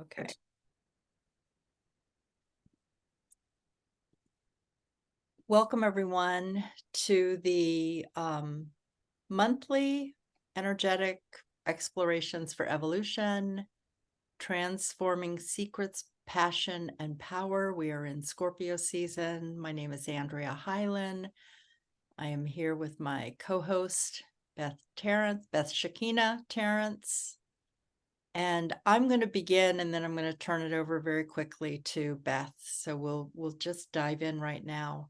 Okay. Welcome everyone to the monthly energetic explorations for evolution, transforming secrets, passion, and power. We are in Scorpio season. My name is Andrea Hyland. I am here with my co-host, Beth Shakina Terrence. And I'm going to begin, and then I'm going to turn it over very quickly to Beth. So we'll just dive in right now.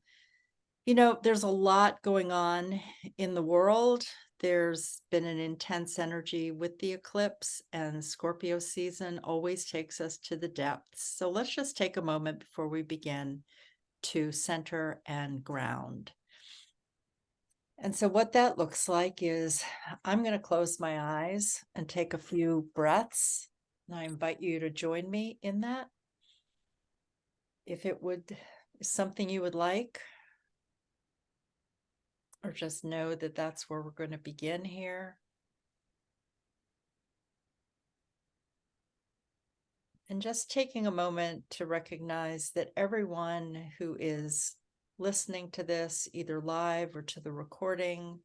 You know, there's a lot going on in the world. There's been an intense energy with the eclipse, and Scorpio season always takes us to the depths. So let's just take a moment before we begin to center and ground. And so what that looks like is I'm going to close my eyes and take a few breaths. And I invite you to join me in that. If it would is something you would like, or just know that that's where we're going to begin here. And just taking a moment to recognize that everyone who is listening to this, either live or to the recording,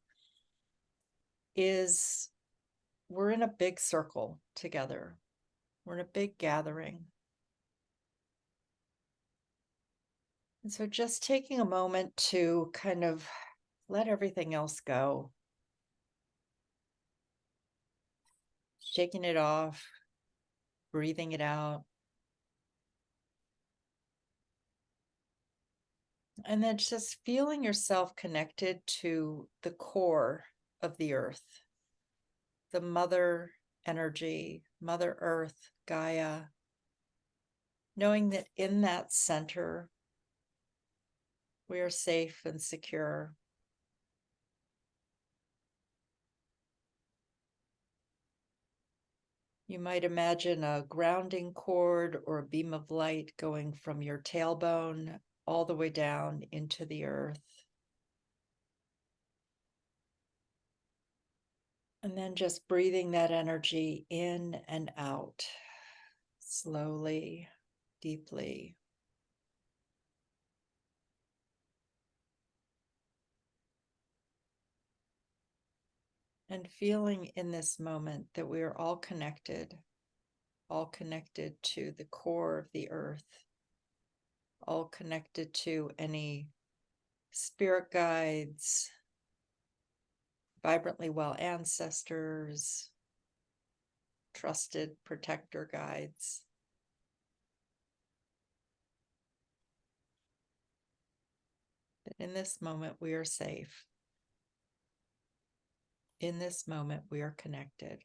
we're in a big circle together. We're in a big gathering. And so just taking a moment to kind of let everything else go. Shaking it off, breathing it out. And then just feeling yourself connected to the core of the earth, the mother energy, Mother Earth, Gaia, knowing that in that center, we are safe and secure. You might imagine a grounding cord or a beam of light going from your tailbone all the way down into the earth. And then just breathing that energy in and out, slowly, deeply. And feeling in this moment that we are all connected to the core of the earth, all connected to any spirit guides, vibrantly well ancestors, trusted protector guides. But in this moment, we are safe. In this moment, we are connected.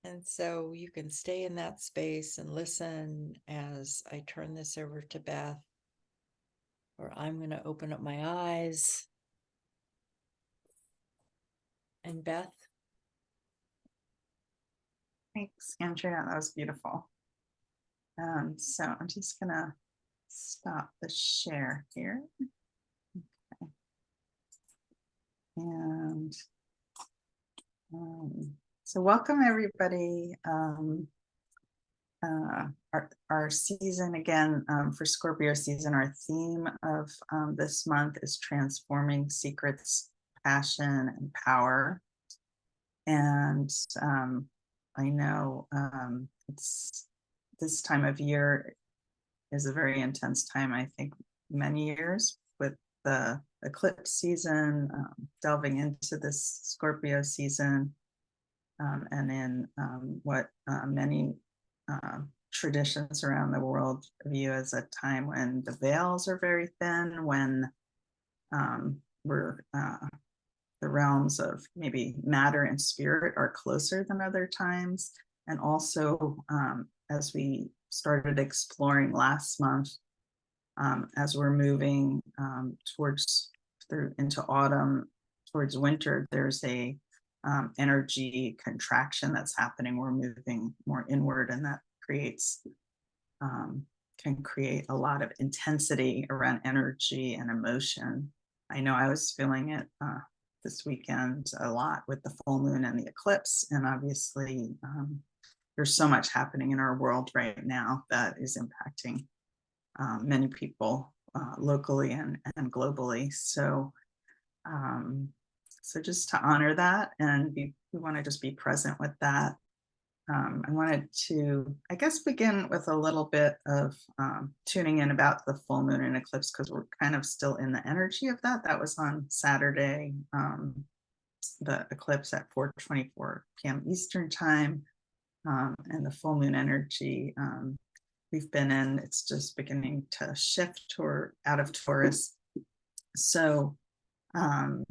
And so you can stay in that space and listen as I turn this over to Beth, or I'm going to open up my eyes. And Beth? Thanks, Andrea. That was beautiful. So I'm just going to stop the share here. Okay. And so welcome everybody. Our season again, for Scorpio season, our theme of this month is transforming secrets, passion, and power. And I know it's this time of year is a very intense time, I think many years, with the eclipse season, delving into this Scorpio season, and in what many traditions around the world view as a time when the veils are very thin, when we're the realms of maybe matter and spirit are closer than other times. And also, as we started exploring last month, as we're moving into autumn, towards winter, there's a energy contraction that's happening. We're moving more inward, and that creates can create a lot of intensity around energy and emotion. I know I was feeling it this weekend a lot with the full moon and the eclipse. And obviously, there's so much happening in our world right now that is impacting many people locally and globally. Um, so just to honor that, and we want to just be present with that. I wanted to, I guess, begin with a little bit of tuning in about the full moon and eclipse, because we're kind of still in the energy of that. That was on Saturday, the eclipse at 4:24 p.m. Eastern time, and the full moon energy we've been in. It's just beginning to shift or out of Taurus. So, you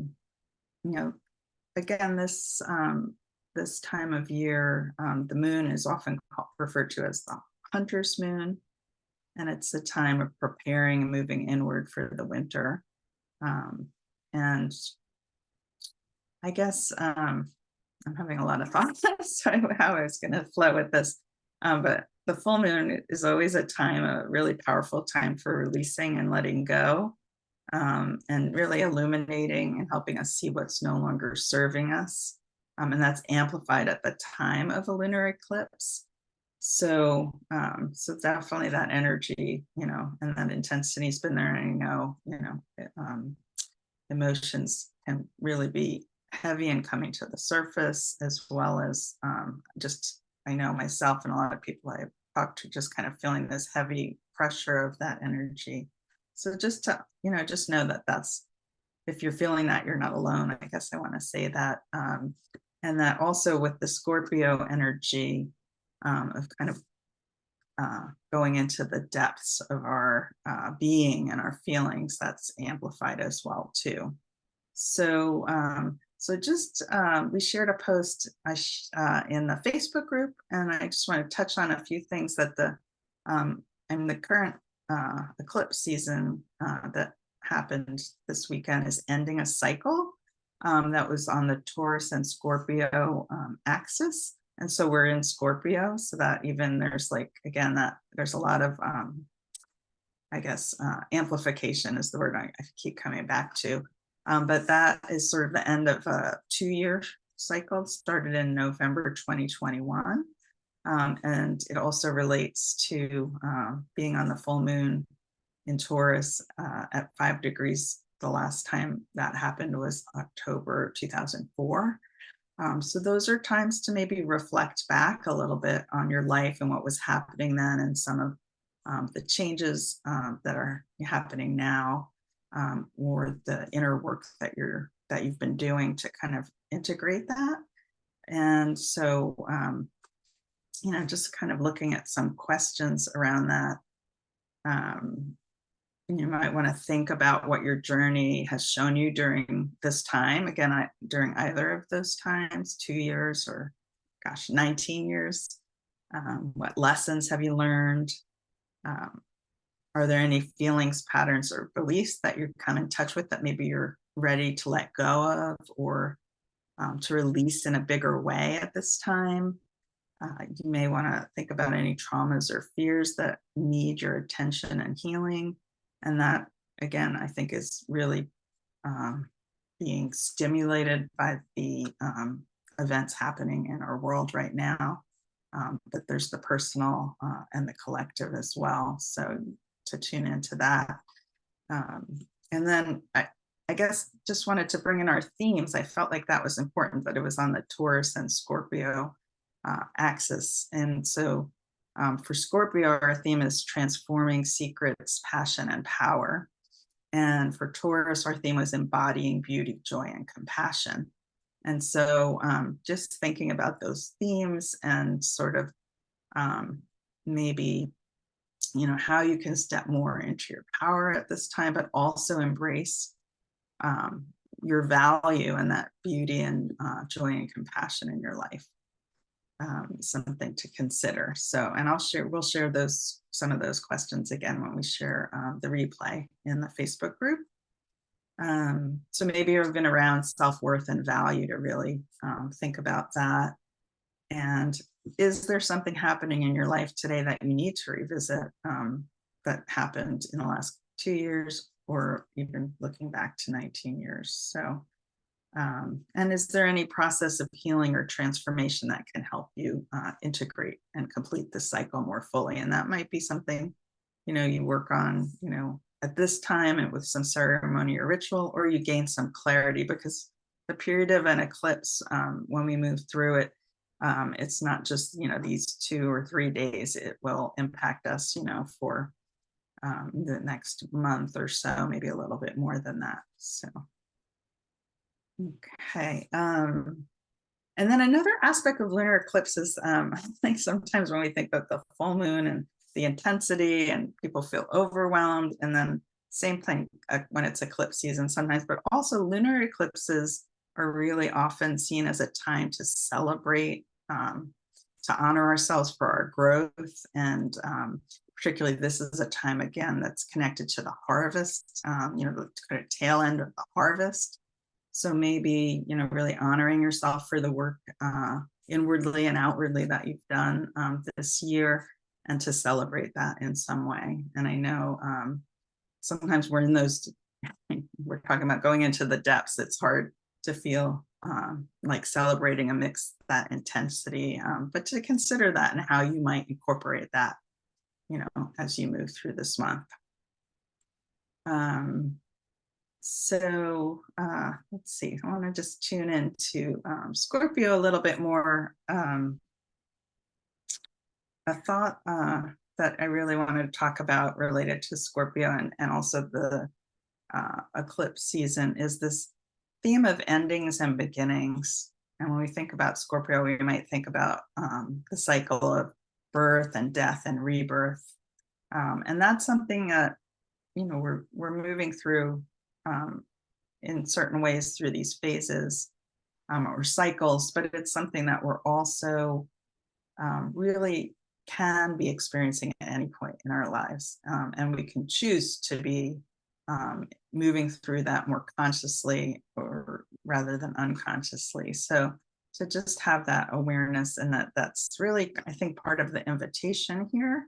know, again, this time of year, the moon is often referred to as the hunter's moon, and it's a time of preparing and moving inward for the winter. And I guess I'm having a lot of thoughts so how I was going to flow with this. But the full moon is always a time, a really powerful time for releasing and letting go, and really illuminating and helping us see what's no longer serving us. And that's amplified at the time of a lunar eclipse. So definitely that energy, and that intensity has been there. And emotions can really be heavy and coming to the surface, as well as just, I know myself and a lot of people I've talked to just kind of feeling this heavy pressure of that energy. So just to, just know that if you're feeling that, you're not alone. I guess I want to say that. And that also with the Scorpio energy of kind of going into the depths of our being and our feelings, that's amplified as well too. So, just we shared a post in the Facebook group, and I just want to touch on a few things that the current eclipse season that happened this weekend is ending a cycle that was on the Taurus and Scorpio axis. And so we're in Scorpio, so that even there's that there's a lot of, I guess, amplification is the word I keep coming back to. But that is sort of the end of a 2-year cycle, started in November 2021. And it also relates to being on the full moon in Taurus at 5 degrees. The last time that happened was October 2004. So those are times to maybe reflect back a little bit on your life and what was happening then, and some of the changes that are happening now, or the inner work that you've been doing to kind of integrate that. And so, just kind of looking at some questions around that. You might want to think about what your journey has shown you during this time. Again, during either of those times, 2 years or 19 years. What lessons have you learned? Are there any feelings, patterns, or beliefs that you come in touch with that maybe you're ready to let go of, or to release in a bigger way at this time? You may want to think about any traumas or fears that need your attention and healing. And that, again, I think is really being stimulated by the events happening in our world right now. But there's the personal and the collective as well. So to tune into that. And then I guess just wanted to bring in our themes. I felt like that was important, that it was on the Taurus and Scorpio axis. And so for Scorpio, our theme is transforming secrets, passion, and power. And for Taurus, our theme was embodying beauty, joy, and compassion. And so just thinking about those themes and sort of maybe, how you can step more into your power at this time, but also embrace your value and that beauty and joy and compassion in your life. Something to consider. So, and we'll share some of those questions again when we share the replay in the Facebook group. So maybe you've been around self-worth and value, to really think about that. And is there something happening in your life today that you need to revisit? that happened in the last 2 years, or even looking back to 19 years. So, and is there any process of healing or transformation that can help you integrate and complete the cycle more fully? And that might be something, you work on, at this time and with some ceremony or ritual, or you gain some clarity, because the period of an eclipse, when we move through it, it's not just, these 2 or 3 days. It will impact us, for the next month or so, maybe a little bit more than that. So, okay. And then another aspect of lunar eclipses, I think sometimes when we think of the full moon and the intensity, and people feel overwhelmed, and then same thing when it's eclipse season sometimes, but also lunar eclipses are really often seen as a time to celebrate, to honor ourselves for our growth. And particularly, this is a time, again, that's connected to the harvest, the kind of tail end of the harvest. So maybe, really honoring yourself for the work inwardly and outwardly that you've done this year, and to celebrate that in some way. And I know sometimes we're in those, we're talking about going into the depths. It's hard to feel like celebrating amidst that intensity, but to consider that and how you might incorporate that, as you move through this month. So let's see, I want to just tune into Scorpio a little bit more. A thought that I really wanted to talk about related to Scorpio, and also the eclipse season, is this theme of endings and beginnings. And when we think about Scorpio, we might think about the cycle of birth and death and rebirth. And that's something that, we're moving through in certain ways through these phases or cycles, but it's something that we're also really can be experiencing at any point in our lives. And we can choose to be moving through that more consciously, or rather than unconsciously. So to just have that awareness, and that's really, I think, part of the invitation here.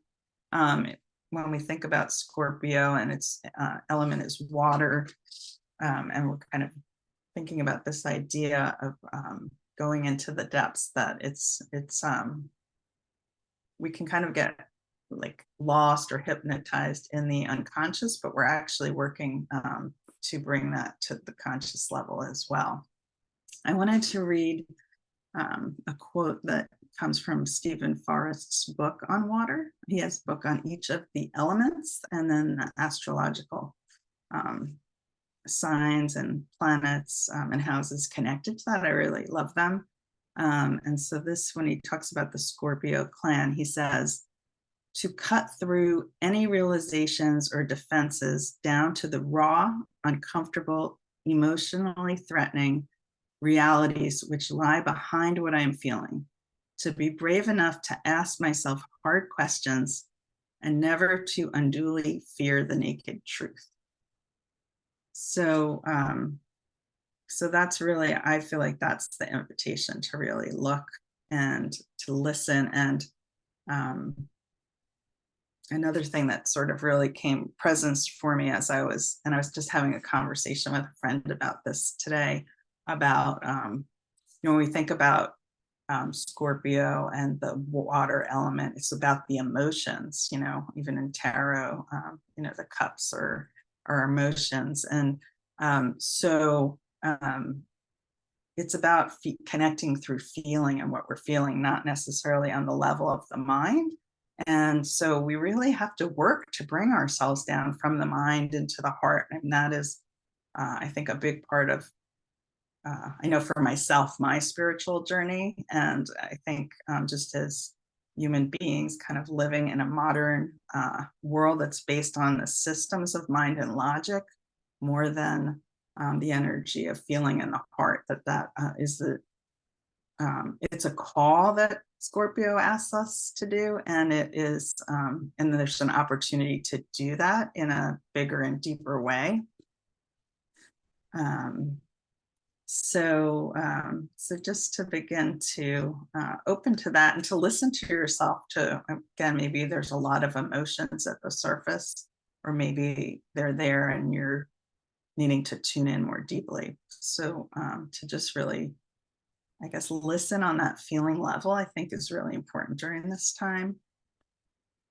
When we think about Scorpio, and its element is water, and we're kind of thinking about this idea of going into the depths, that it's we can kind of get like lost or hypnotized in the unconscious, but we're actually working to bring that to the conscious level as well. I wanted to read a quote that comes from Stephen Forrest's book on water. He has a book on each of the elements, and then the astrological signs and planets, and houses connected to that. I really love them. And so this, when he talks about the Scorpio clan, he says, to cut through any realizations or defenses down to the raw, uncomfortable, emotionally threatening realities which lie behind what I'm feeling, to be brave enough to ask myself hard questions, and never to unduly fear the naked truth. So, so that's really, I feel like that's the invitation, to really look and to listen. And another thing that sort of really came presence for me as I was just having a conversation with a friend about this today, about, when we think about Scorpio and the water element, it's about the emotions, even in tarot, the cups are emotions. And so it's about connecting through feeling and what we're feeling, not necessarily on the level of the mind. And so we really have to work to bring ourselves down from the mind into the heart. And that is, I think, a big part of, I know for myself, my spiritual journey. And I think just as human beings kind of living in a modern world that's based on the systems of mind and logic, more than the energy of feeling in the heart, that is the it's a call that Scorpio asks us to do, and it is and there's an opportunity to do that in a bigger and deeper way. So just to begin to open to that and to listen to yourself. To again, maybe there's a lot of emotions at the surface, or maybe they're there and you're needing to tune in more deeply. So to just really, I guess, listen on that feeling level, I think is really important during this time.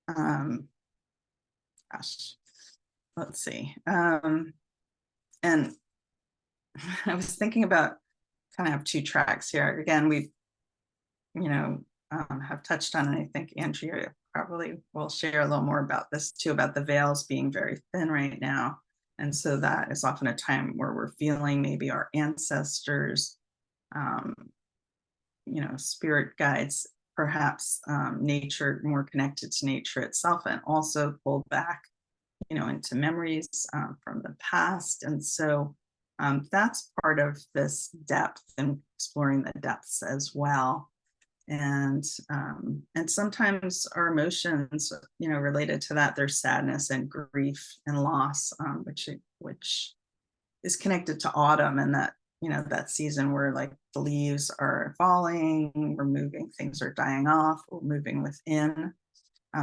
Um, gosh, let's see. And I was thinking about, kind of have two tracks here. Again, we've, you know, have touched on, and I think Andrea probably will share a little more about this too, about the veils being very thin right now. And so that is often a time where we're feeling maybe our ancestors, um, spirit guides, perhaps nature, more connected to nature itself, and also pulled back, into memories from the past. And so that's part of this depth and exploring the depths as well. And sometimes our emotions, related to that, there's sadness and grief and loss, which is connected to autumn, and that, that season where, like, the leaves are falling, we're moving, things are dying off, we're moving within.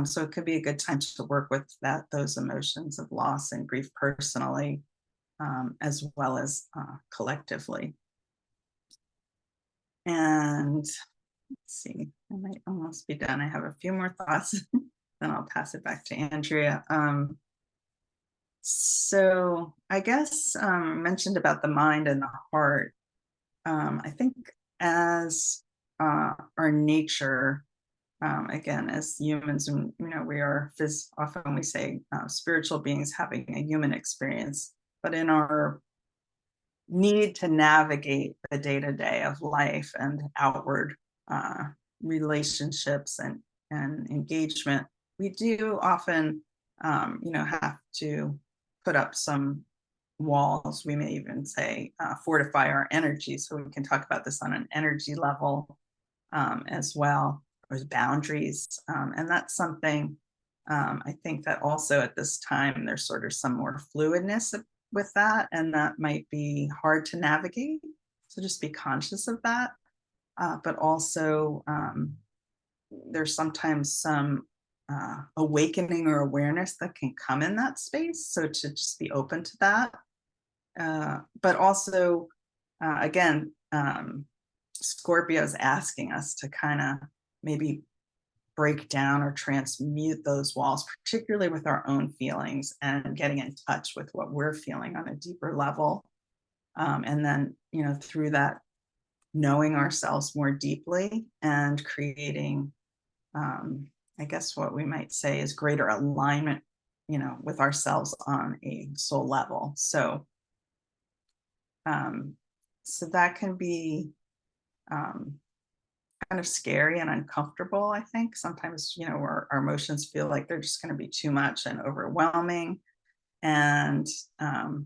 So it could be a good time to work with those emotions of loss and grief personally, as well as collectively. And let's see, I might almost be done. I have a few more thoughts, then I'll pass it back to Andrea. So I guess mentioned about the mind and the heart. I think as our nature, again, as humans, and we are often we say spiritual beings having a human experience, but in our need to navigate the day-to-day of life and outward uh, relationships and engagement, we do often have to put up some walls. We may even say fortify our energy. So we can talk about this on an energy level as well. There's boundaries, and that's something I think that also at this time there's sort of some more fluidness with that, and that might be hard to navigate. So just be conscious of that. But also, there's sometimes some awakening or awareness that can come in that space. So to just be open to that. But also, again, Scorpio is asking us to kind of maybe break down or transmute those walls, particularly with our own feelings, and getting in touch with what we're feeling on a deeper level. And then, through that, knowing ourselves more deeply and creating, I guess what we might say is greater alignment, with ourselves on a soul level. So that can be kind of scary and uncomfortable. I think sometimes, our emotions feel like they're just going to be too much and overwhelming. And so,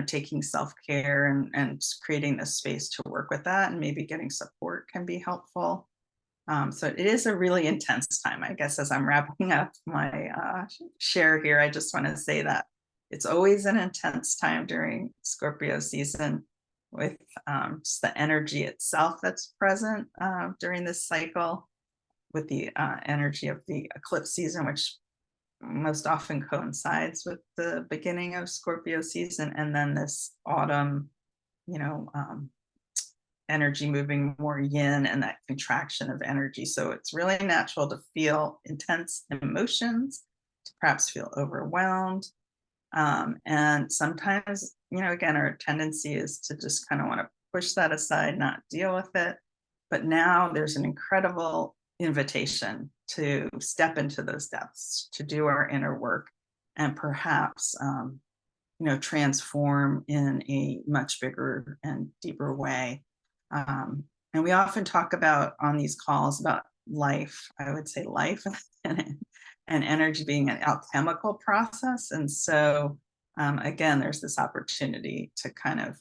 taking self-care and creating this space to work with that, and maybe getting support can be helpful. So it is a really intense time. I guess as I'm wrapping up my share here, I just want to say that it's always an intense time during Scorpio season, with just the energy itself that's present during this cycle, with the energy of the eclipse season, which most often coincides with the beginning of Scorpio season, and then this autumn, you know, um, energy moving more yin, and that contraction of energy. So it's really natural to feel intense emotions, to perhaps feel overwhelmed. And sometimes, again, our tendency is to just kind of want to push that aside, not deal with it. But now there's an incredible invitation to step into those depths, to do our inner work, and perhaps, transform in a much bigger and deeper way. And we often talk about on these calls about life, I would say life and, and energy being an alchemical process. And so, again, there's this opportunity to kind of,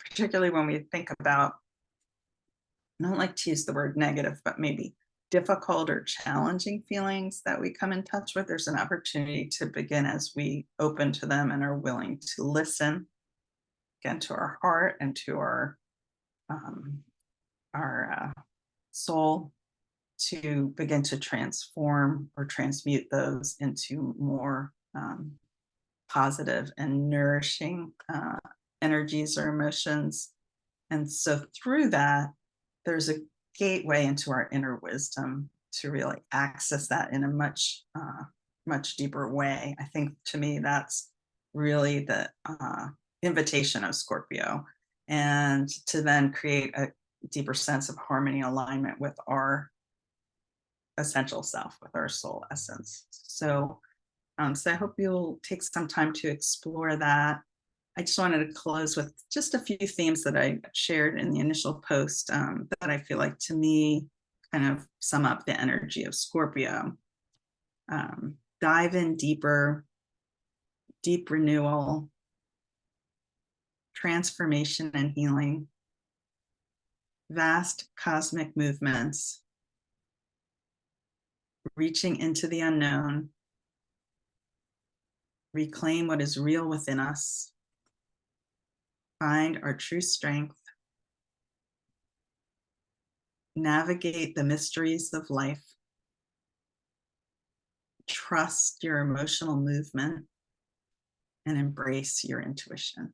particularly when we think about, I don't like to use the word negative, but maybe difficult or challenging feelings that we come in touch with, there's an opportunity to begin, as we open to them and are willing to listen, again, to our heart and to um, our soul, to begin to transform or transmute those into more positive and nourishing energies or emotions. And so through that, there's a gateway into our inner wisdom to really access that in a much deeper way. I think to me, that's really the invitation of Scorpio, and to then create a deeper sense of harmony, alignment with our essential self, with our soul essence. So I hope you'll take some time to explore that. I just wanted to close with just a few themes that I shared in the initial post that I feel like, to me, kind of sum up the energy of Scorpio. Dive in deeper, deep renewal, transformation and healing, vast cosmic movements, reaching into the unknown, reclaim what is real within us, find our true strength, navigate the mysteries of life, trust your emotional movement, and embrace your intuition.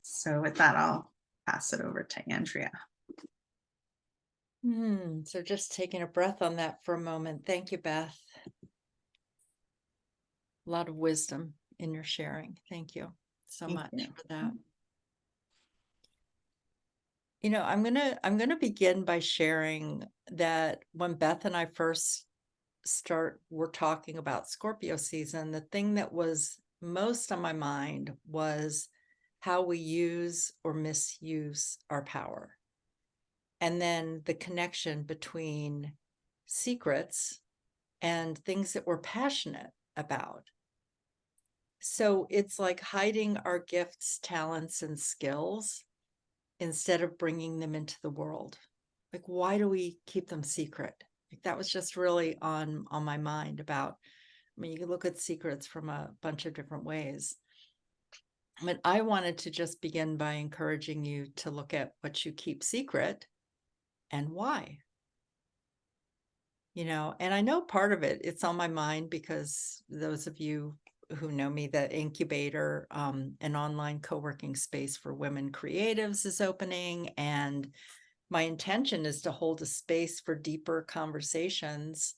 So with that, I'll pass it over to Andrea. So just taking a breath on that for a moment. Thank you, Beth. A lot of wisdom in your sharing. Thank you so Thank much you. for that. I'm gonna begin by sharing that when Beth and I first were talking about Scorpio season, the thing that was most on my mind was how we use or misuse our power. And then the connection between secrets and things that we're passionate about. So it's like hiding our gifts, talents, and skills instead of bringing them into the world. Like, why do we keep them secret? Like, that was just really on my mind about, you can look at secrets from a bunch of different ways. But I wanted to just begin by encouraging you to look at what you keep secret and why. And I know part of it's on my mind because those of you who know me, the incubator, an online co-working space for women creatives is opening. And my intention is to hold a space for deeper conversations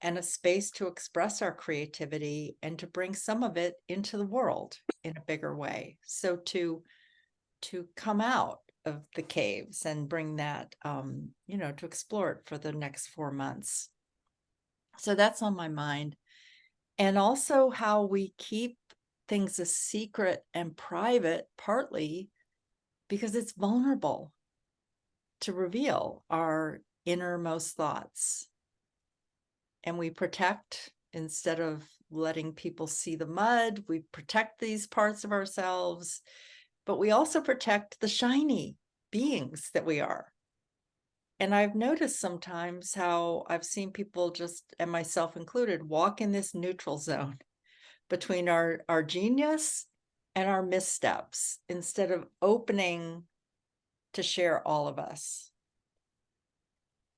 and a space to express our creativity and to bring some of it into the world in a bigger way. So to come out of the caves and bring that, to explore it for the next 4 months. So that's on my mind. And also how we keep things a secret and private, partly because it's vulnerable to reveal our innermost thoughts. And we protect instead of letting people see the mud. We protect these parts of ourselves, but we also protect the shiny beings that we are. And I've noticed sometimes how I've seen people, just, and myself included, walk in this neutral zone between our genius and our missteps instead of opening to share all of us.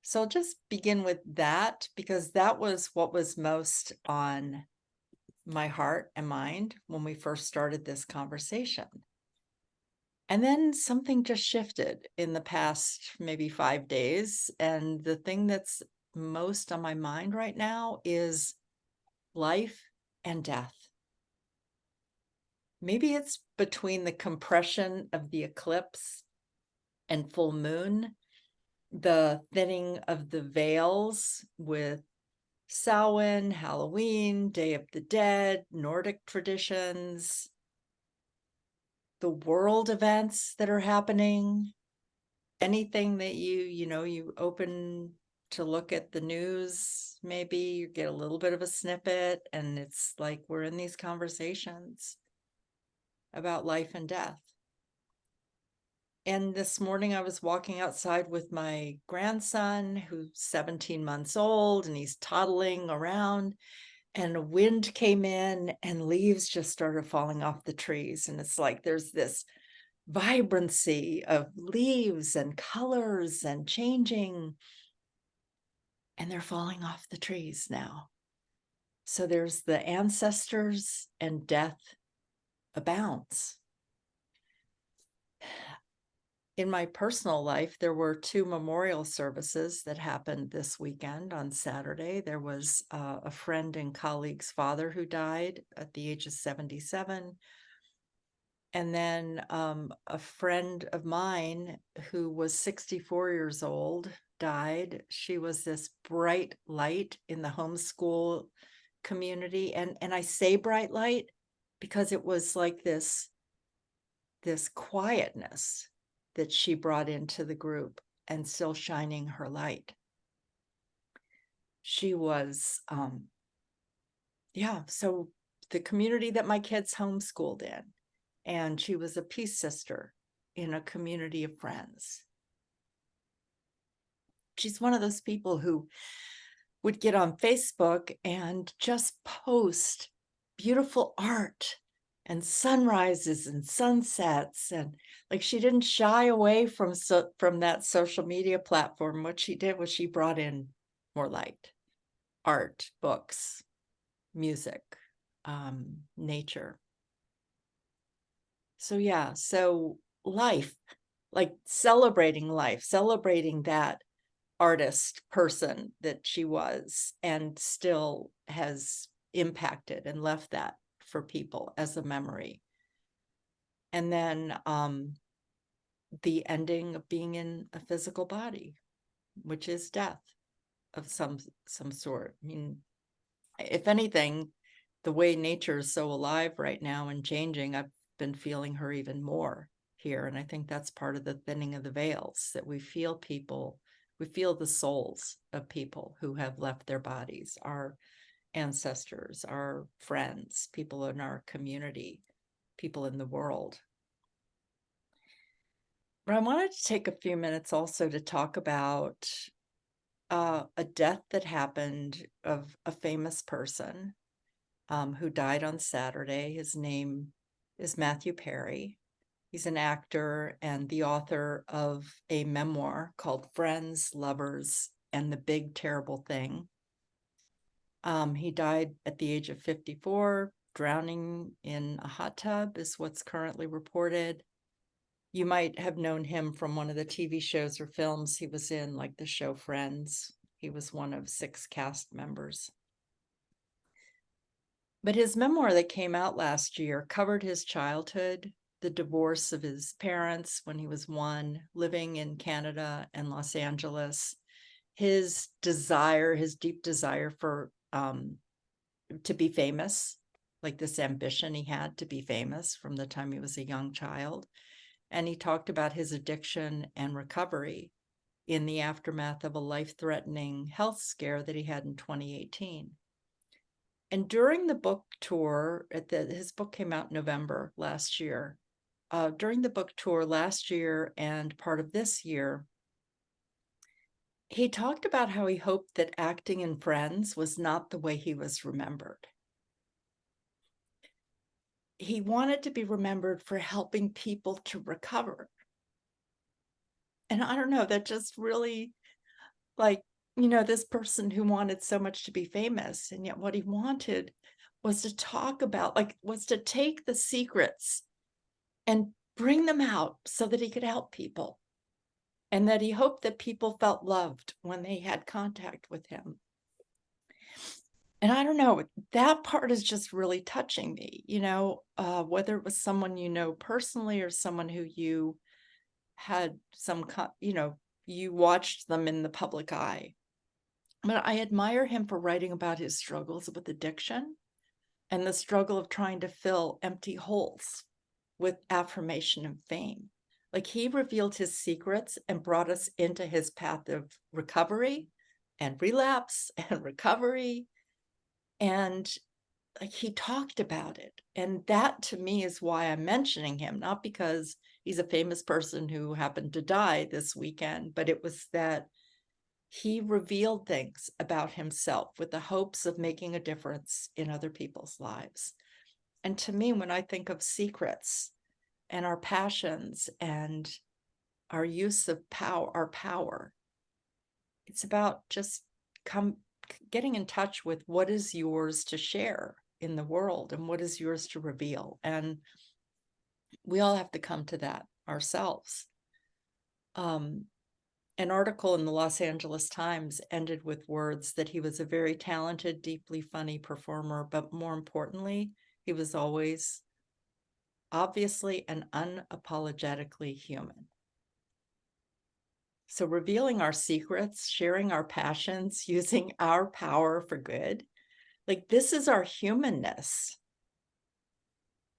So I'll just begin with that because that was what was most on my heart and mind when we first started this conversation. And then something just shifted in the past maybe 5 days. And the thing that's most on my mind right now is life and death. Maybe it's between the compression of the eclipse and full moon, the thinning of the veils with Samhain, Halloween, Day of the Dead, Nordic traditions, the world events that are happening, anything that you open to look at the news, maybe you get a little bit of a snippet, and it's like we're in these conversations about life and death. And this morning I was walking outside with my grandson, who's 17 months old, and he's toddling around. and a wind came in and leaves just started falling off the trees. And it's like there's this vibrancy of leaves and colors and changing, and they're falling off the trees now. So there's the ancestors, and death abounds. In my personal life, there were 2 memorial services that happened this weekend. On Saturday, there was a friend and colleague's father who died at the age of 77. And then a friend of mine who was 64 years old died. She was this bright light in the homeschool community. And I say bright light because it was like this quietness that she brought into the group, and still shining her light. She was, so the community that my kids homeschooled in, and she was a peace sister in a community of friends. She's one of those people who would get on Facebook and just post beautiful art and sunrises and sunsets, and like she didn't shy away from that social media platform. What she did was she brought in more light, art, books, music, nature. So life, like celebrating life, celebrating that artist person that she was, and still has impacted and left that for people as a memory. And then the ending of being in a physical body, which is death of some sort. I mean, if anything, the way nature is so alive right now and changing, I've been feeling her even more here. And I think that's part of the thinning of the veils, that we feel people, we feel the souls of people who have left their bodies, our ancestors, our friends, people in our community, people in the world. But I wanted to take a few minutes also to talk about a death that happened of a famous person who died on Saturday. His name is Matthew Perry. He's an actor and the author of a memoir called Friends, Lovers, and the Big Terrible Thing. He died at the age of 54, drowning in a hot tub is what's currently reported. You might have known him from one of the TV shows or films he was in, like the show Friends. He was one of 6 cast members. But his memoir that came out last year covered his childhood, the divorce of his parents when he was 1, living in Canada and Los Angeles, his desire, his deep desire for to be famous, like this ambition he had to be famous from the time he was a young child. And he talked about his addiction and recovery in the aftermath of a life-threatening health scare that he had in 2018. And during the book tour, his book came out in November last year. During the book tour last year and part of this year, he talked about how he hoped that acting in Friends was not the way he was remembered. He wanted to be remembered for helping people to recover. And I don't know, that just really, like, this person who wanted so much to be famous, and yet what he wanted was to talk about, was to take the secrets and bring them out so that he could help people, and that he hoped that people felt loved when they had contact with him. And I don't know, that part is just really touching me, whether it was someone personally, or someone who you had you watched them in the public eye. But I admire him for writing about his struggles with addiction and the struggle of trying to fill empty holes with affirmation and fame. Like, he revealed his secrets and brought us into his path of recovery and relapse and recovery. And like, he talked about it. And that to me is why I'm mentioning him, not because he's a famous person who happened to die this weekend, but it was that he revealed things about himself with the hopes of making a difference in other people's lives. And to me, when I think of secrets and our passions and our use of power, our power, it's about just getting in touch with what is yours to share in the world and what is yours to reveal. And we all have to come to that ourselves. An article in the Los Angeles Times ended with words that he was a very talented, deeply funny performer, but more importantly, he was always obviously and unapologetically human. So revealing our secrets, sharing our passions, using our power for good, like this is our humanness.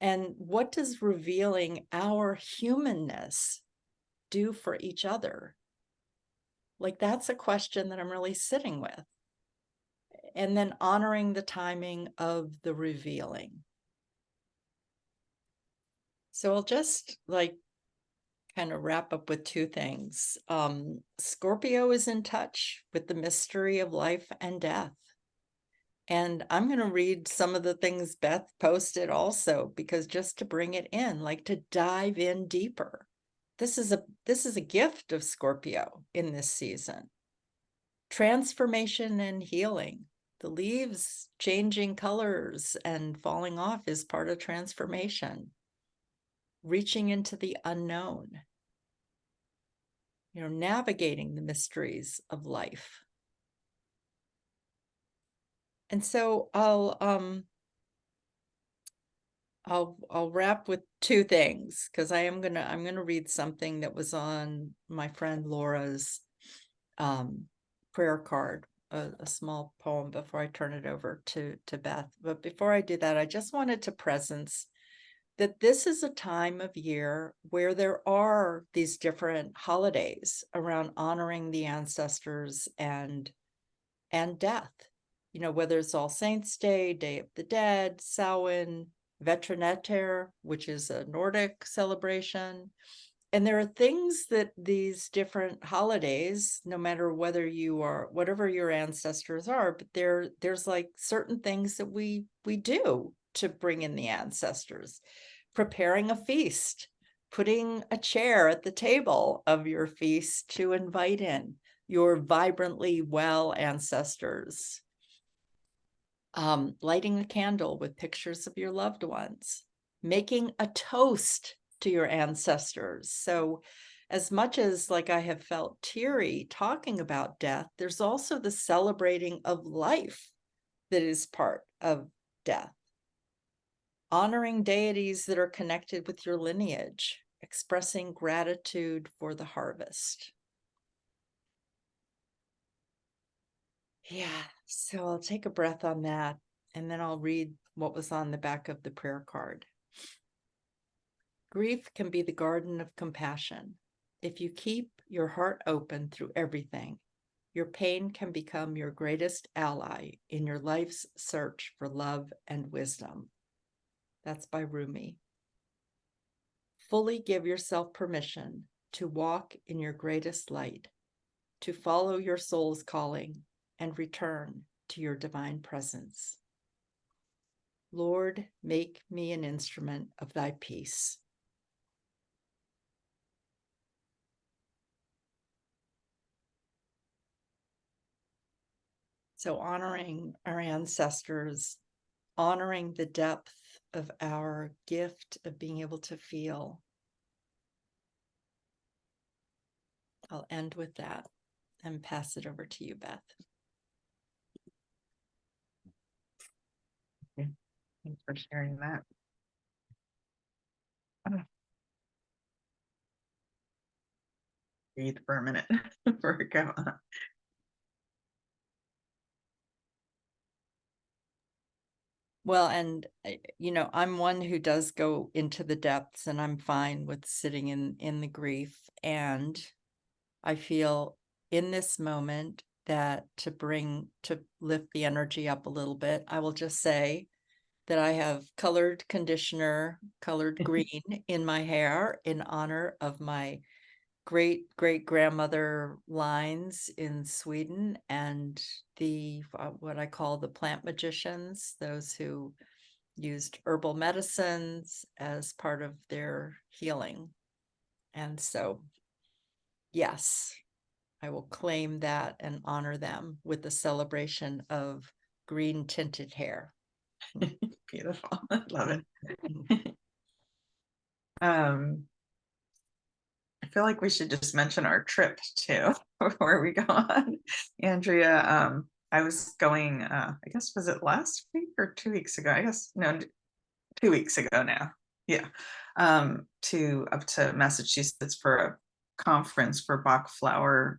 And what does revealing our humanness do for each other? Like that's a question that I'm really sitting with. And then honoring the timing of the revealing. So I'll just like kind of wrap up with two things. Scorpio is in touch with the mystery of life and death. And I'm going to read some of the things Beth posted also, because just to bring it in, like to dive in deeper. This is a gift of Scorpio in this season. Transformation and healing. The leaves changing colors and falling off is part of transformation. Reaching into the unknown. Navigating the mysteries of life. And so I'll wrap with two things, because I'm gonna read something that was on my friend Laura's prayer card, a small poem before I turn it over to Beth. But before I do that, I just wanted to presence that this is a time of year where there are these different holidays around honoring the ancestors and death. Whether it's All Saints Day, Day of the Dead, Samhain, Vetraneter, which is a Nordic celebration. And there are things that these different holidays, no matter whether you are, whatever your ancestors are, but there's like certain things that we do to bring in the ancestors. Preparing a feast, putting a chair at the table of your feast to invite in your vibrantly well ancestors. Lighting a candle with pictures of your loved ones, making a toast to your ancestors. So as much as like I have felt teary talking about death, there's also the celebrating of life that is part of death. Honoring deities that are connected with your lineage, expressing gratitude for the harvest. Yeah, so I'll take a breath on that, and then I'll read what was on the back of the prayer card. Grief can be the garden of compassion. If you keep your heart open through everything, your pain can become your greatest ally in your life's search for love and wisdom. That's by Rumi. Fully give yourself permission to walk in your greatest light, to follow your soul's calling, and return to your divine presence. Lord, make me an instrument of thy peace. So honoring our ancestors, honoring the depth of our gift of being able to feel. I'll end with that and pass it over to you, Beth. Okay. Thanks for sharing that. Breathe for a minute before we go on. Well, and I'm one who does go into the depths, and I'm fine with sitting in the grief. And I feel in this moment that to lift the energy up a little bit, I will just say that I have colored conditioner, colored green in my hair in honor of my great grandmother lines in Sweden, and the what I call the plant magicians, those who used herbal medicines as part of their healing. And so, yes, I will claim that and honor them with the celebration of green tinted hair. Beautiful. I love it. Mhm. I feel like we should just mention our trip too before we go on. Andrea, I was going, I guess, was it last week or 2 weeks ago? I guess, no, 2 weeks ago now. Yeah. To up to Massachusetts for a conference for Bach flower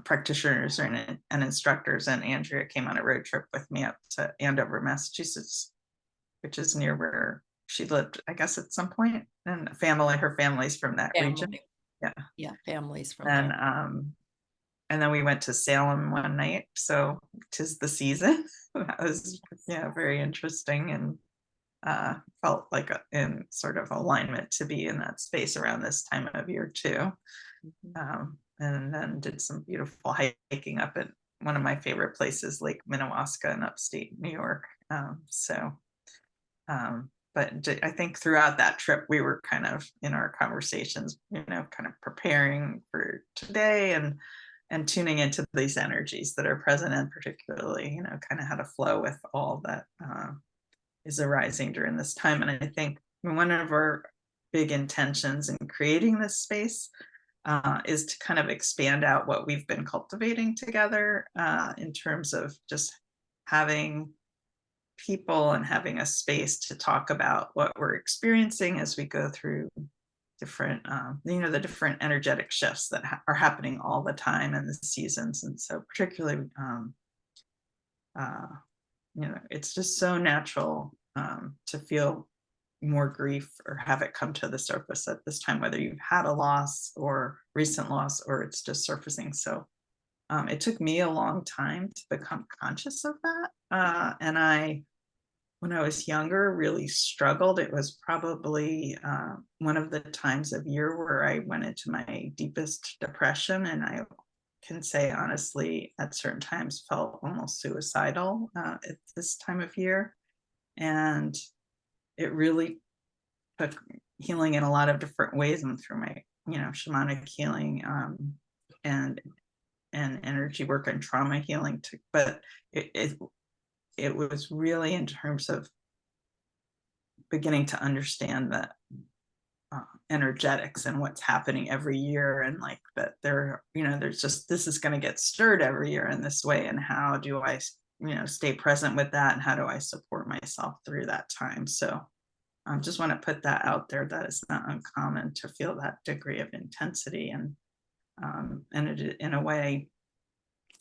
practitioners and instructors. And Andrea came on a road trip with me up to Andover, Massachusetts, which is near where she lived, I guess, at some point. And her family's from that region. Family. Yeah. Yeah, families from And there. and then we went to Salem one night. So 'tis the season. That was very interesting, and felt like in sort of alignment to be in that space around this time of year too. And then did some beautiful hiking up at one of my favorite places, Lake Minnewaska in upstate New York. But I think throughout that trip, we were kind of in our conversations, kind of preparing for today and tuning into these energies that are present, and particularly, kind of how to flow with all that is arising during this time. And I think one of our big intentions in creating this space is to kind of expand out what we've been cultivating together in terms of just having people and having a space to talk about what we're experiencing as we go through different, the different energetic shifts that are happening all the time in the seasons. And so particularly, it's just so natural to feel more grief or have it come to the surface at this time, whether you've had a loss or recent loss, or it's just surfacing. So it took me a long time to become conscious of that. And when I was younger, really struggled. It was probably one of the times of year where I went into my deepest depression. And I can say honestly, at certain times felt almost suicidal at this time of year. And it really took healing in a lot of different ways, and through my, shamanic healing and energy work and trauma healing too. But it was really in terms of beginning to understand that energetics and what's happening every year, and like that there's just, this is going to get stirred every year in this way, and how do I stay present with that, and how do I support myself through that time. So just want to put that out there, that it's not uncommon to feel that degree of intensity, and it, in a way,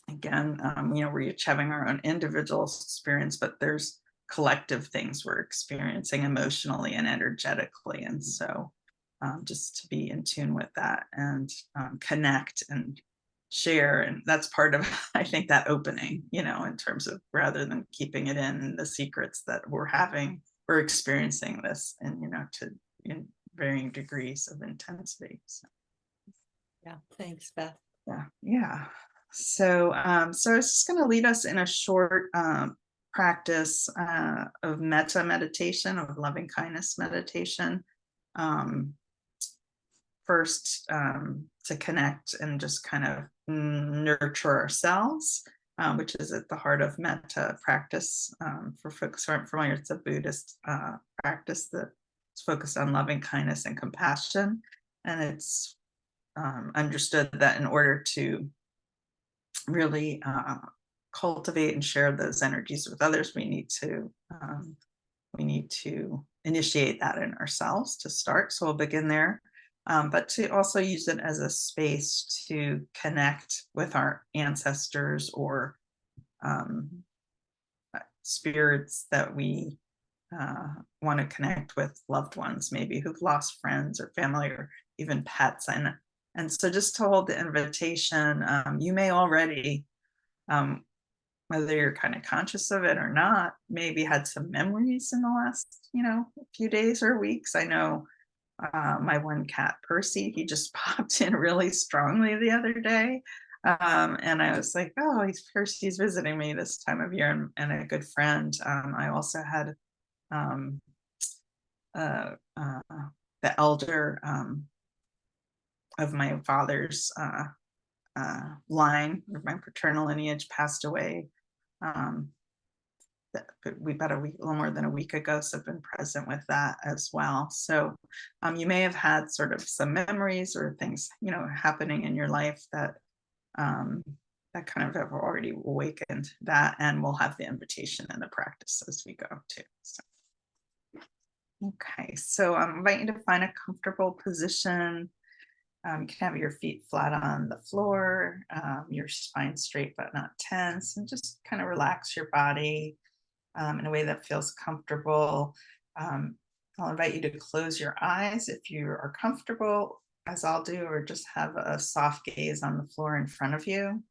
again, we're each having our own individual experience, but there's collective things we're experiencing emotionally and energetically. And so just to be in tune with that, and connect and share. And that's part of, I think, that opening, in terms of, rather than keeping it in the secrets that we're experiencing this, and, in varying degrees of intensity. So. Yeah, thanks, Beth. Yeah. So I was just going to lead us in a short practice of metta meditation, of loving kindness meditation. First, to connect and just kind of nurture ourselves, which is at the heart of metta practice. For folks who aren't familiar, it's a Buddhist practice that's focused on loving kindness and compassion. And it's understood that in order to really cultivate and share those energies with others, we need to initiate that in ourselves to start. So we'll begin there, but to also use it as a space to connect with our ancestors or spirits that we want to connect with, loved ones maybe who've lost friends or family or even pets. And so just to hold the invitation, you may already, whether you're kind of conscious of it or not, maybe had some memories in the last, few days or weeks. I know my one cat, Percy, he just popped in really strongly the other day. And I was like, oh, Percy's visiting me this time of year, and a good friend. I also had um, uh, uh, the elder of my father's line, of my paternal lineage, passed away. Um, about a week, a little more than a week ago, so I've been present with that as well. So you may have had sort of some memories or things, happening in your life that um, that kind of have already awakened that, and we'll have the invitation and the practice as we go too. So, okay, so I invite you to find a comfortable position. You can have your feet flat on the floor, your spine straight but not tense, and just kind of relax your body in a way that feels comfortable. Um, I'll invite you to close your eyes if you are comfortable, as I'll do, or just have a soft gaze on the floor in front of you.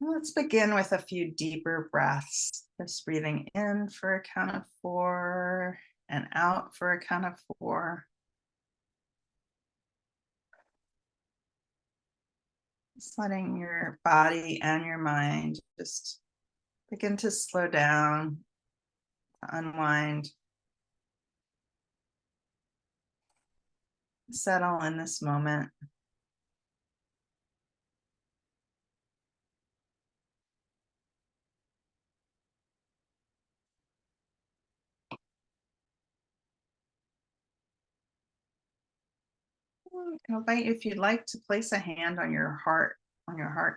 Let's begin with a few deeper breaths. Just breathing in for a count of 4 and out for a count of 4. Just letting your body and your mind just begin to slow down, to unwind, settle in this moment. I invite you, if you'd like, to place a hand on your heart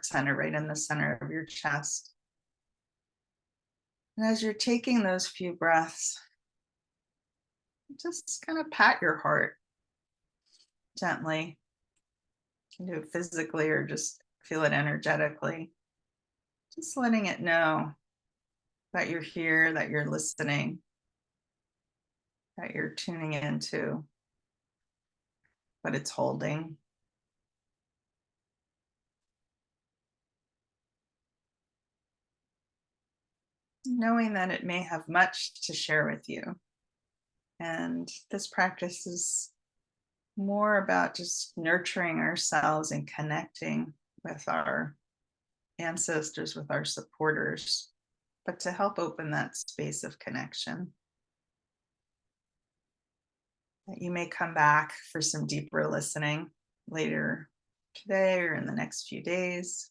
center, right in the center of your chest. And as you're taking those few breaths, just kind of pat your heart gently. You can do it physically or just feel it energetically. Just letting it know that you're here, that you're listening, that you're tuning into what it's holding. Knowing that it may have much to share with you. And this practice is more about just nurturing ourselves and connecting with our ancestors, with our supporters, but to help open that space of connection. That you may come back for some deeper listening later today or in the next few days.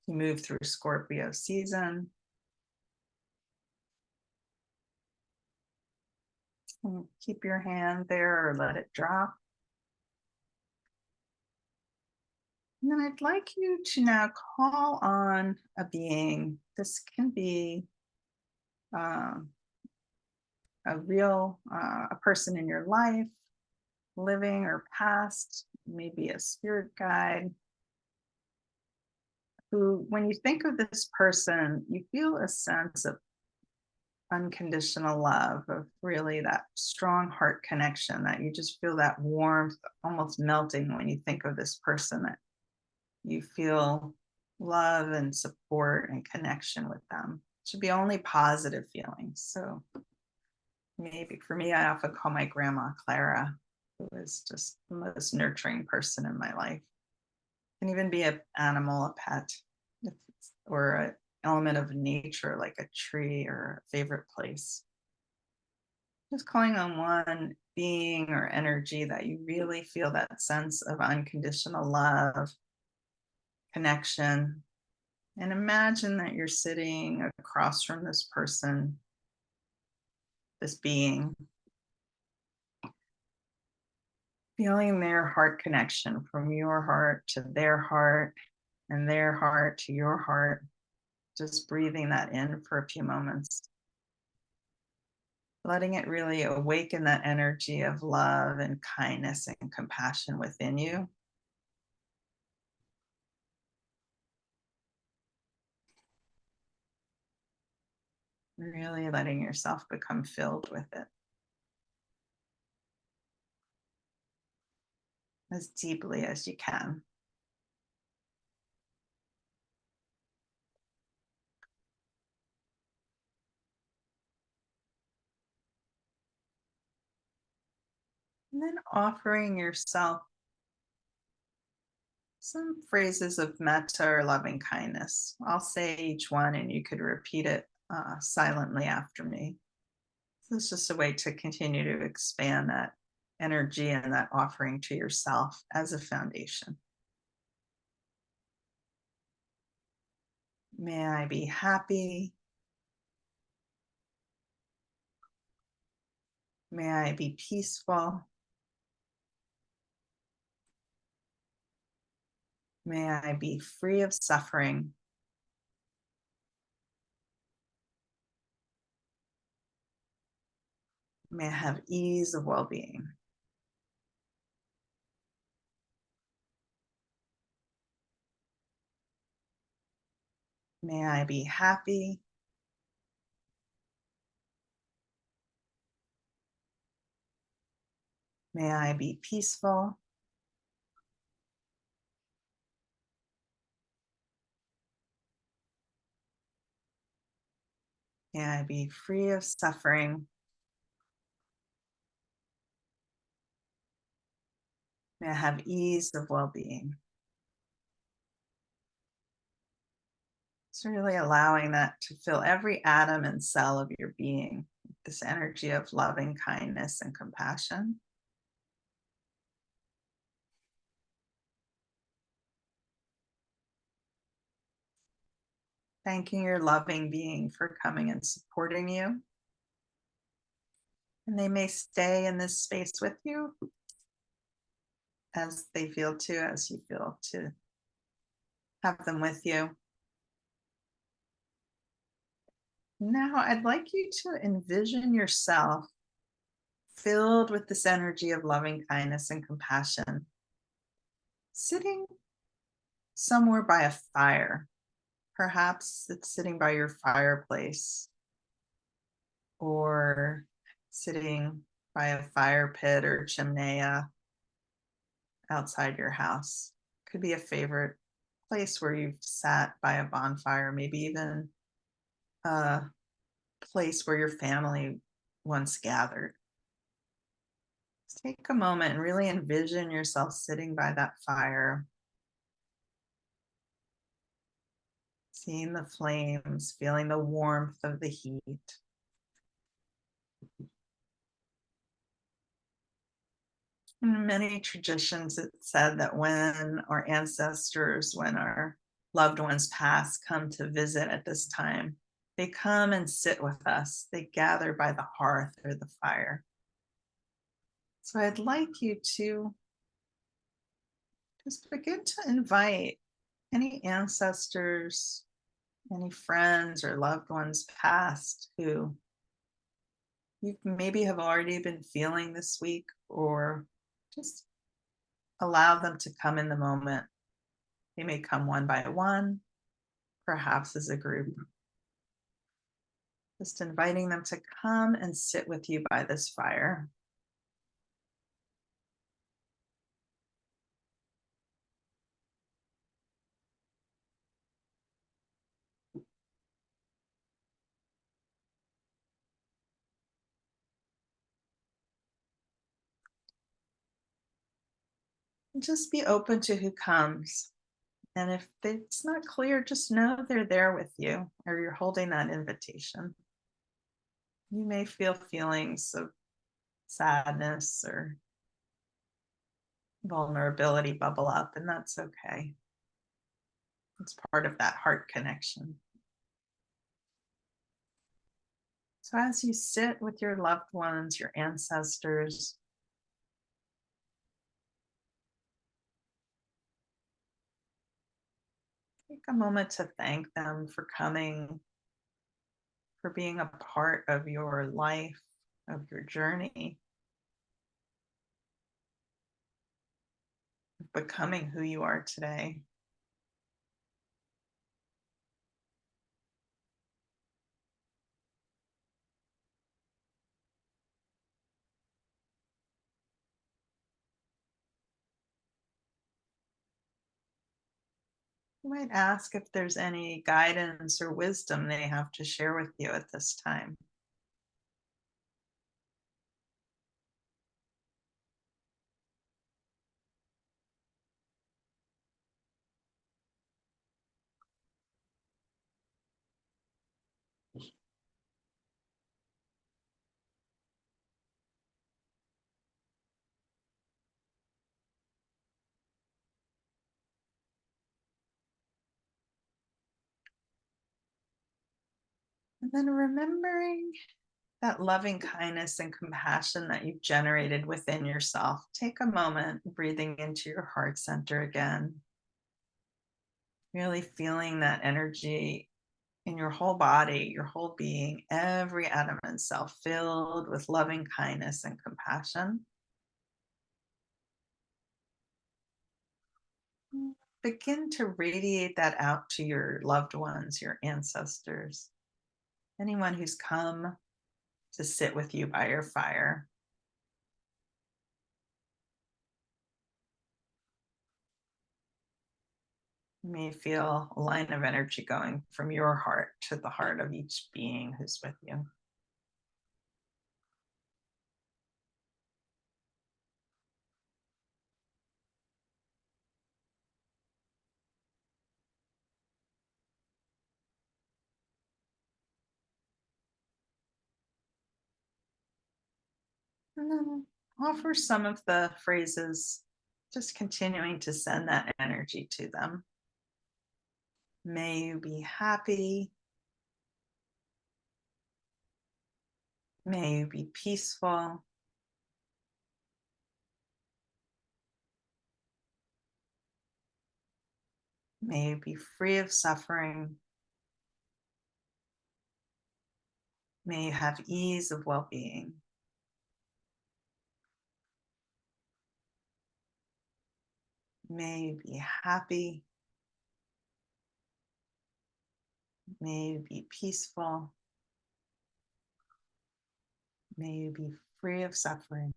You move through Scorpio season. And keep your hand there or let it drop. And then I'd like you to now call on a being. This can be a person in your life, living or past, maybe a spirit guide, who, when you think of this person, you feel a sense of unconditional love, of really that strong heart connection, that you just feel that warmth almost melting when you think of this person, that you feel love and support and connection with them. It should be only positive feelings. So maybe for me, I often call my grandma Clara, who is just the most nurturing person in my life. It can even be an animal, a pet, or an element of nature like a tree or a favorite place. Just calling on one being or energy that you really feel that sense of unconditional love, connection, and imagine that you're sitting across from this person, this being, feeling their heart connection from your heart to their heart and their heart to your heart. Just breathing that in for a few moments. Letting it really awaken that energy of love and kindness and compassion within you. Really letting yourself become filled with it as deeply as you can. And then offering yourself some phrases of metta or loving kindness. I'll say each one and you could repeat it silently after me. So it's just a way to continue to expand that energy and that offering to yourself as a foundation. May I be happy. May I be peaceful. May I be free of suffering. May I have ease of well being. May I be happy. May I be peaceful. May I be free of suffering. May I have ease of well being. It's really allowing that to fill every atom and cell of your being, this energy of loving kindness and compassion. Thanking your loving being for coming and supporting you. And they may stay in this space with you as they feel to, as you feel to have them with you. Now, I'd like you to envision yourself filled with this energy of loving kindness and compassion, sitting somewhere by a fire. Perhaps it's sitting by your fireplace or sitting by a fire pit or chimney outside your house. Could be a favorite place where you've sat by a bonfire, maybe even a place where your family once gathered. Take a moment and really envision yourself sitting by that fire, seeing the flames, feeling the warmth of the heat. In many traditions, it's said that when our ancestors, when our loved ones pass, come to visit at this time, they come and sit with us. They gather by the hearth or the fire. So I'd like you to just begin to invite any ancestors, any friends or loved ones past who you maybe have already been feeling this week, or just allow them to come in the moment. They may come one by one, perhaps as a group. Just inviting them to come and sit with you by this fire. And just be open to who comes. And if it's not clear, just know they're there with you, or you're holding that invitation. You may feel feelings of sadness or vulnerability bubble up, and that's okay. It's part of that heart connection. So as you sit with your loved ones, your ancestors, take a moment to thank them for coming, for being a part of your life, of your journey, of becoming who you are today. You might ask if there's any guidance or wisdom they have to share with you at this time. And then remembering that loving kindness and compassion that you've generated within yourself. Take a moment breathing into your heart center again, really feeling that energy in your whole body, your whole being, every atom and cell filled with loving kindness and compassion. Begin to radiate that out to your loved ones, your ancestors, anyone who's come to sit with you by your fire. You may feel a line of energy going from your heart to the heart of each being who's with you. And then offer some of the phrases, just continuing to send that energy to them. May you be happy. May you be peaceful. May you be free of suffering. May you have ease of well being. May you be happy. May you be peaceful. May you be free of suffering.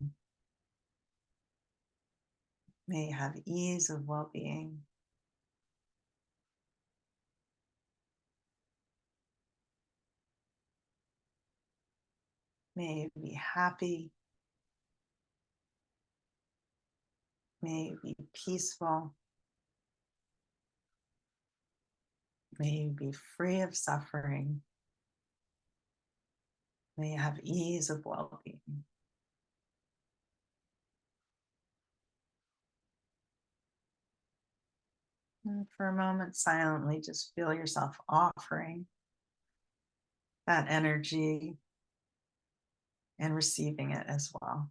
May you have ease of well being. May you be happy. May you be peaceful. May you be free of suffering. May you have ease of well being. And for a moment, silently, just feel yourself offering that energy and receiving it as well.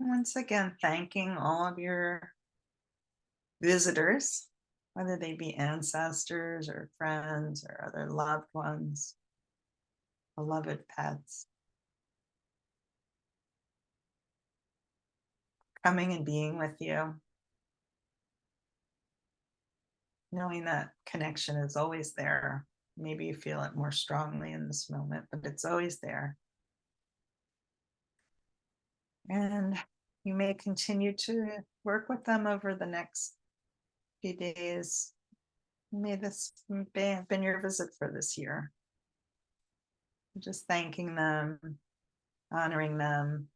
Once again, thanking all of your visitors, whether they be ancestors or friends or other loved ones, beloved pets, coming and being with you, knowing that connection is always there. Maybe you feel it more strongly in this moment, but it's always there. And you may continue to work with them over the next few days. May this have been your visit for this year. Just thanking them, honoring them.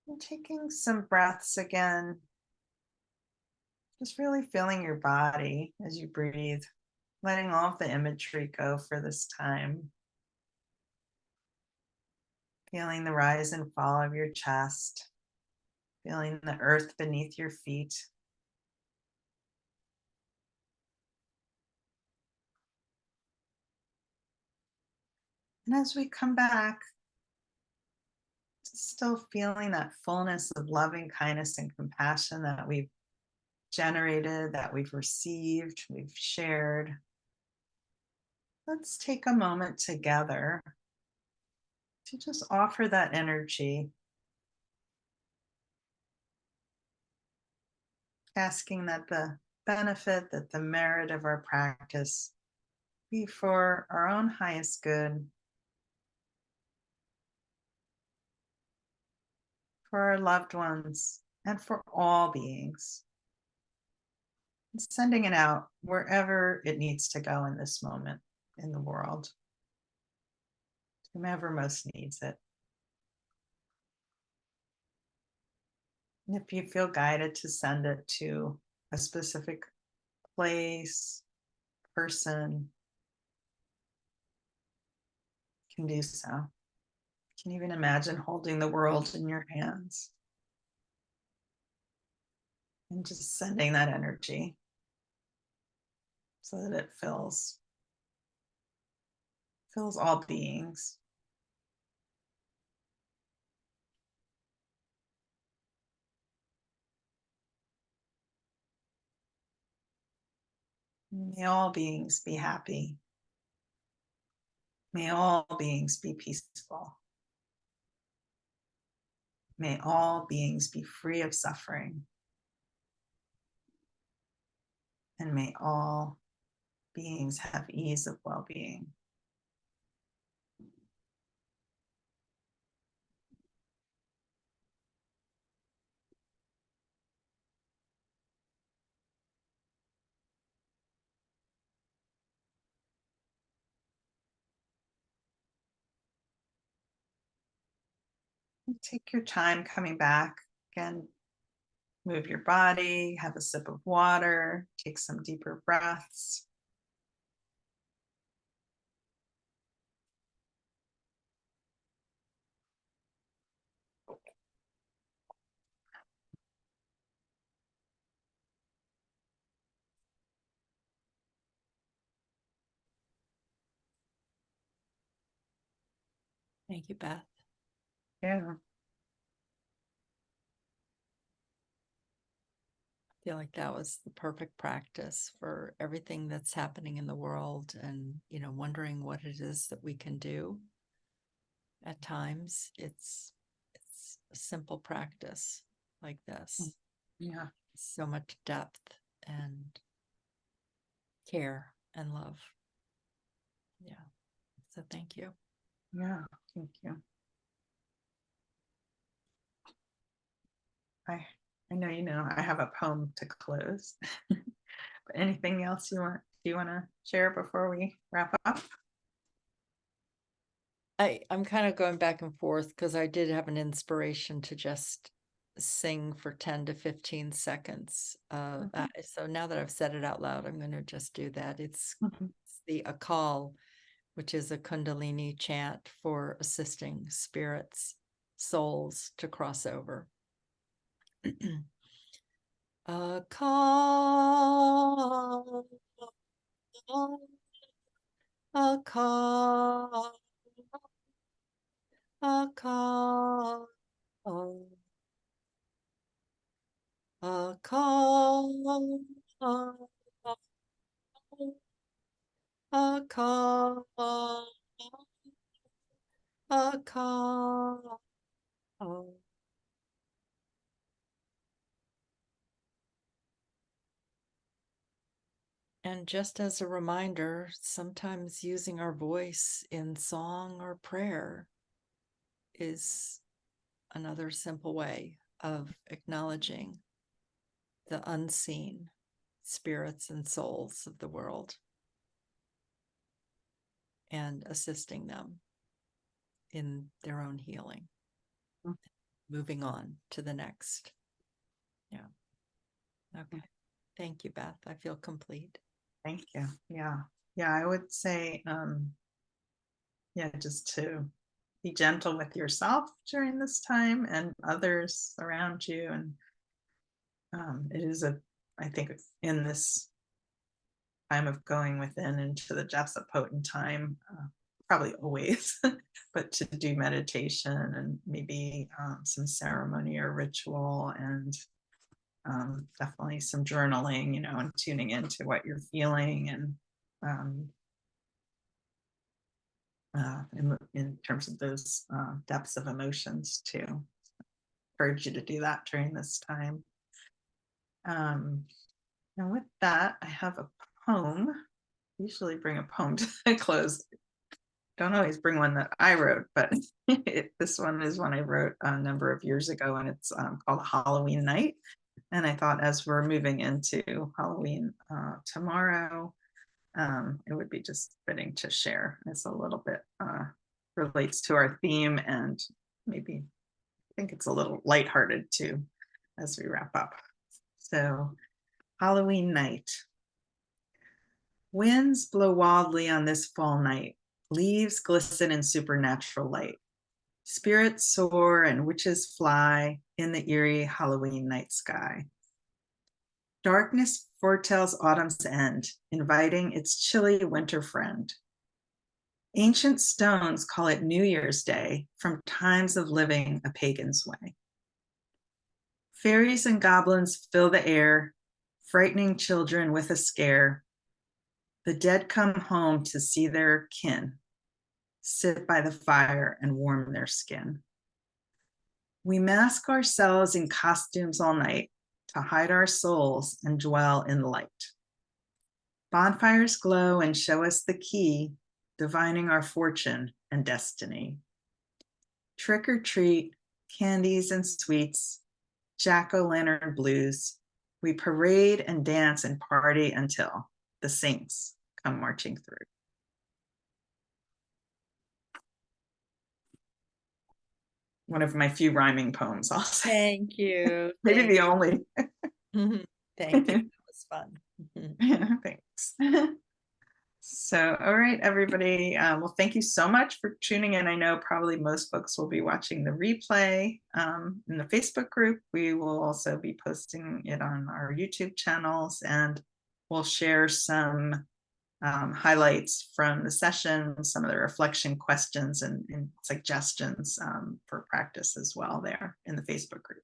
And taking some breaths again. Just really feeling your body as you breathe, letting all of the imagery go for this time. Feeling the rise and fall of your chest, feeling the earth beneath your feet. And as we come back, still feeling that fullness of loving kindness and compassion that we've generated, that we've received, we've shared. Let's take a moment together to just offer that energy, asking that the benefit, that the merit of our practice be for our own highest good, for our loved ones, and for all beings. And sending it out wherever it needs to go in this moment in the world, whomever most needs it. And if you feel guided to send it to a specific place, person, you can do so. You can even imagine holding the world in your hands and just sending that energy so that it fills all beings. May all beings be happy. May all beings be peaceful. May all beings be free of suffering. And may all beings have ease of well-being. Take your time coming back. Again, move your body, have a sip of water, take some deeper breaths. Thank you, Beth. Yeah. I feel like that was the perfect practice for everything that's happening in the world, and wondering what it is that we can do. At times it's a simple practice like this. Yeah. So much depth and care and love. Yeah. So thank you. Yeah. Thank you. I know I have a poem to close. But anything else do you want to share before we wrap up? I'm kind of going back and forth because I did have an inspiration to just sing for 10 to 15 seconds. So now that I've said it out loud, I'm going to just do that. It's the Akal, which is a Kundalini chant for assisting spirits, souls to cross over. Akal, Akal, Akal, Akal, Akal, Akal. And just as a reminder, sometimes using our voice in song or prayer is another simple way of acknowledging the unseen spirits and souls of the world and assisting them in their own healing. Moving on to the next. Yeah. Okay. Thank you, Beth. I feel complete. Thank you. Yeah. I would say just to be gentle with yourself during this time and others around you. And it is I think in this time of going within into the depths of potent time, probably always, but to do meditation and maybe some ceremony or ritual, and definitely some journaling, and tuning into what you're feeling, and in terms of those depths of emotions too. Encourage you to do that during this time. And with that, I have a poem. Usually bring a poem to close don't always bring one that I wrote, but this one is one I wrote a number of years ago, and it's called Halloween Night. And I thought as we're moving into Halloween tomorrow, it would be just fitting to share. It's a little bit relates to our theme, and maybe I think it's a little lighthearted too as we wrap up. So, Halloween Night. Winds blow wildly on this fall night. Leaves glisten in supernatural light. Spirits soar and witches fly in the eerie Halloween night sky. Darkness foretells autumn's end, inviting its chilly winter friend. Ancient stones call it New Year's Day from times of living a pagan's way. Fairies and goblins fill the air, frightening children with a scare. The dead come home to see their kin, sit by the fire and warm their skin. We mask ourselves in costumes all night to hide our souls and dwell in light. Bonfires glow and show us the key, divining our fortune and destiny. Trick or treat, candies and sweets, jack-o'-lantern blues. We parade and dance and party until the saints come marching through. One of my few rhyming poems, I'll say. Thank you. Maybe the only. Thank you. That was fun. Thanks. So, all right, everybody. Well, thank you so much for tuning in. I know probably most folks will be watching the replay in the Facebook group. We will also be posting it on our YouTube channels, and we'll share some highlights from the session, some of the reflection questions and suggestions for practice as well there in the Facebook group.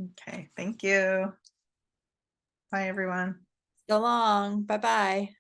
Okay, thank you. Bye, everyone. So long. Bye-bye.